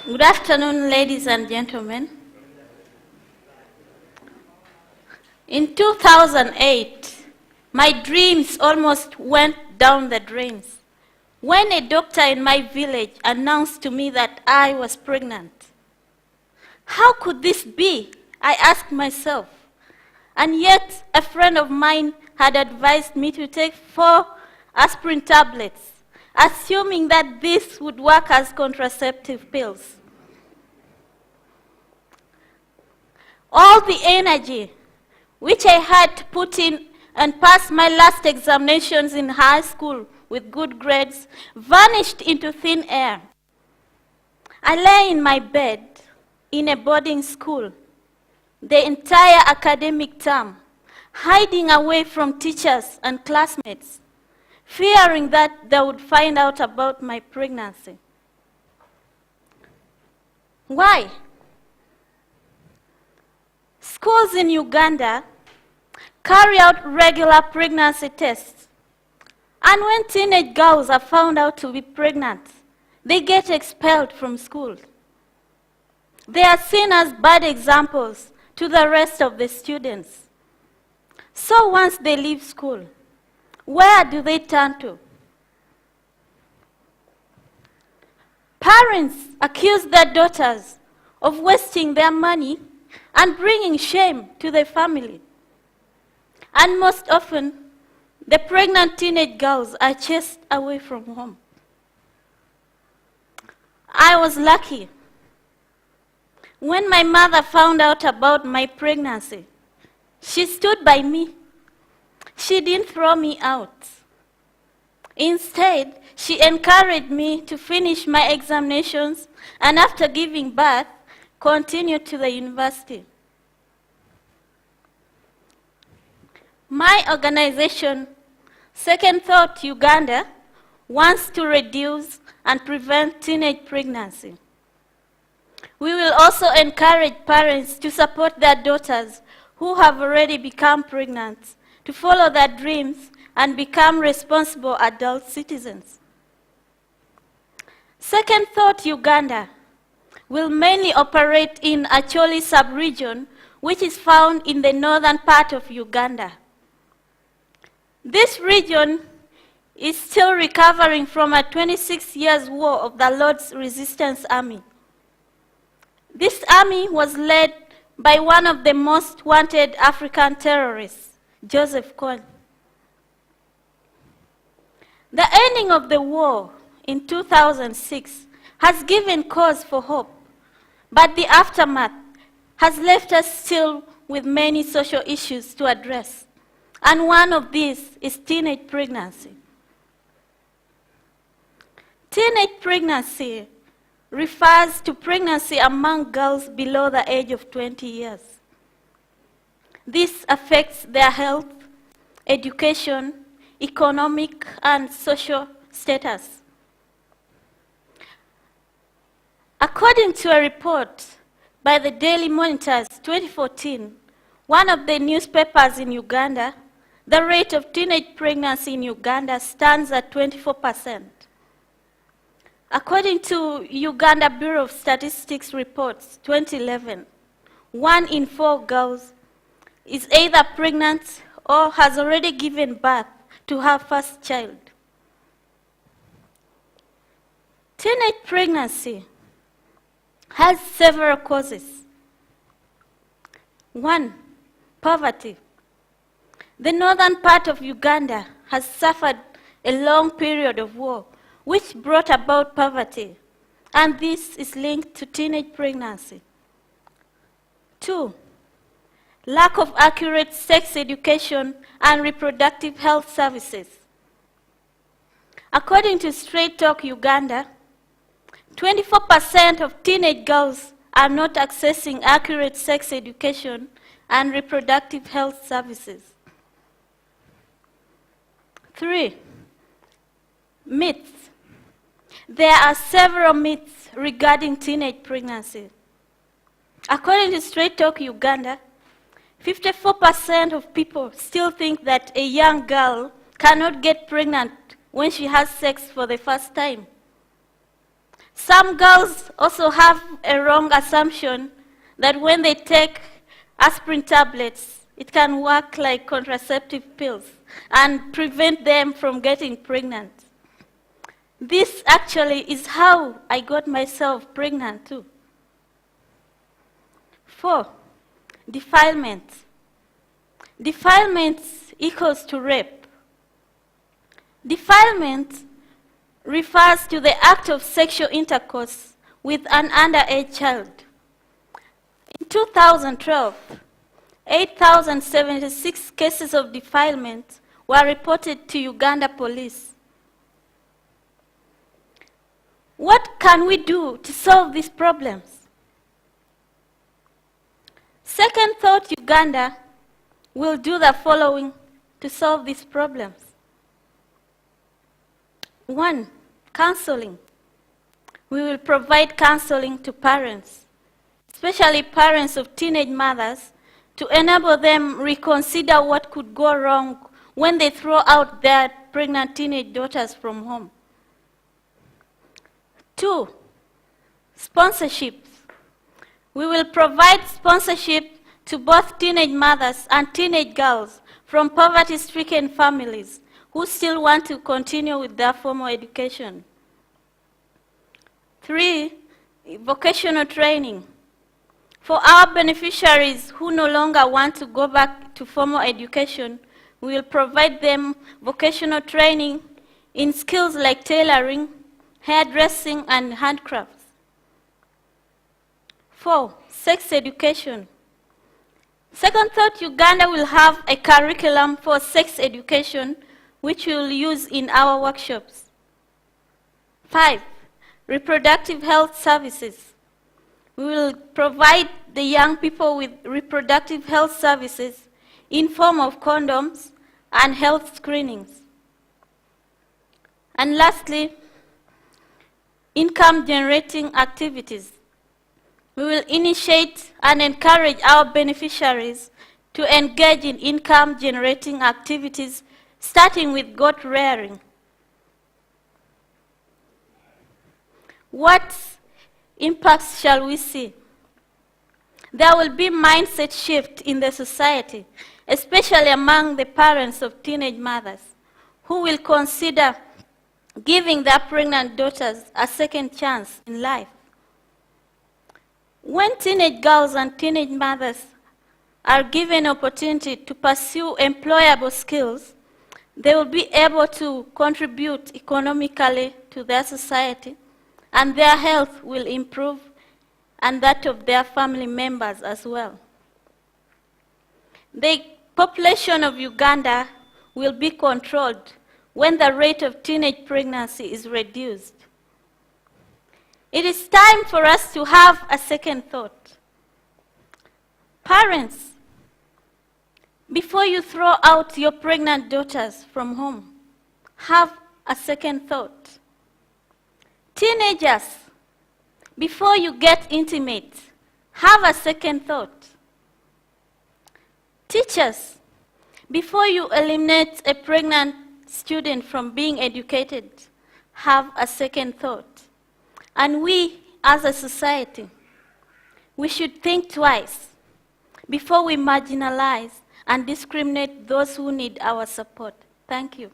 Good afternoon, ladies and gentlemen. In 2008, my dreams almost went down the drains when a doctor in my village announced to me that I was pregnant. How could this be? I asked myself. And yet, a friend of mine had advised me to take 4 aspirin tablets, assuming that this would work as contraceptive pills. All the energy which I had to put in and pass my last examinations in high school with good grades vanished into thin air. I lay in my bed in a boarding school the entire academic term, hiding away from teachers and classmates, fearing that they would find out about my pregnancy. Why? Schools in Uganda carry out regular pregnancy tests, and when teenage girls are found out to be pregnant, they get expelled from school. They are seen as bad examples to the rest of the students. So once they leave school, where do they turn to? Parents accuse their daughters of wasting their money and bringing shame to the family. And most often, the pregnant teenage girls are chased away from home. I was lucky. When my mother found out about my pregnancy, she stood by me. She didn't throw me out. Instead, she encouraged me to finish my examinations and after giving birth, continue to the university. My organization, Second Thought Uganda, wants to reduce and prevent teenage pregnancy. We will also encourage parents to support their daughters who have already become pregnant to follow their dreams and become responsible adult citizens. Second Thought Uganda will mainly operate in Acholi sub-region, which is found in the northern part of Uganda. This region is still recovering from a 26 years war of the Lord's Resistance Army. This army was led by one of the most wanted African terrorists, Joseph Kony. The ending of the war in 2006 has given cause for hope, but the aftermath has left us still with many social issues to address, and one of these is teenage pregnancy. Teenage pregnancy refers to pregnancy among girls below the age of 20 years. This affects their health, education, economic, and social status. According to a report by the Daily Monitor's 2014, one of the newspapers in Uganda, the rate of teenage pregnancy in Uganda stands at 24%. According to Uganda Bureau of Statistics reports 2011, 1 in 4 girls is either pregnant or has already given birth to her first child. Teenage pregnancy has several causes. 1, poverty. The northern part of Uganda has suffered a long period of war, which brought about poverty, and this is linked to teenage pregnancy. 2, lack of accurate sex education and reproductive health services. According to Straight Talk Uganda, 24% of teenage girls are not accessing accurate sex education and reproductive health services. 3, myths. There are several myths regarding teenage pregnancy. According to Straight Talk Uganda, 54% of people still think that a young girl cannot get pregnant when she has sex for the first time. Some girls also have a wrong assumption that when they take aspirin tablets, it can work like contraceptive pills and prevent them from getting pregnant. This actually is how I got myself pregnant too. 4, defilement. Defilement equals to rape. Defilement refers to the act of sexual intercourse with an underage child. In 2012, 8,076 cases of defilement were reported to Uganda police. What can we do to solve these problems? Second Thought Uganda will do the following to solve these problems. 1, counseling. We will provide counseling to parents, especially parents of teenage mothers, to enable them reconsider what could go wrong when they throw out their pregnant teenage daughters from home. 2, sponsorships. We will provide sponsorship to both teenage mothers and teenage girls from poverty-stricken families who still want to continue with their formal education. 3, vocational training. For our beneficiaries who no longer want to go back to formal education, we will provide them vocational training in skills like tailoring, hairdressing, and handcrafts. 4, sex education. Second Thought Uganda will have a curriculum for sex education which we will use in our workshops. 5, reproductive health services. We will provide the young people with reproductive health services in form of condoms and health screenings. And lastly, income-generating activities. We will initiate and encourage our beneficiaries to engage in income-generating activities, starting with goat rearing. What impacts shall we see? There will be mindset shift in the society, especially among the parents of teenage mothers, who will consider giving their pregnant daughters a second chance in life. When teenage girls and teenage mothers are given opportunity to pursue employable skills, they will be able to contribute economically to their society, and their health will improve, and that of their family members as well. The population of Uganda will be controlled when the rate of teenage pregnancy is reduced. It is time for us to have a second thought. Parents, before you throw out your pregnant daughters from home, have a second thought. Teenagers, before you get intimate, have a second thought. Teachers, before you eliminate a pregnant student from being educated, have a second thought. And we, as a society, we should think twice before we marginalize and discriminate those who need our support. Thank you.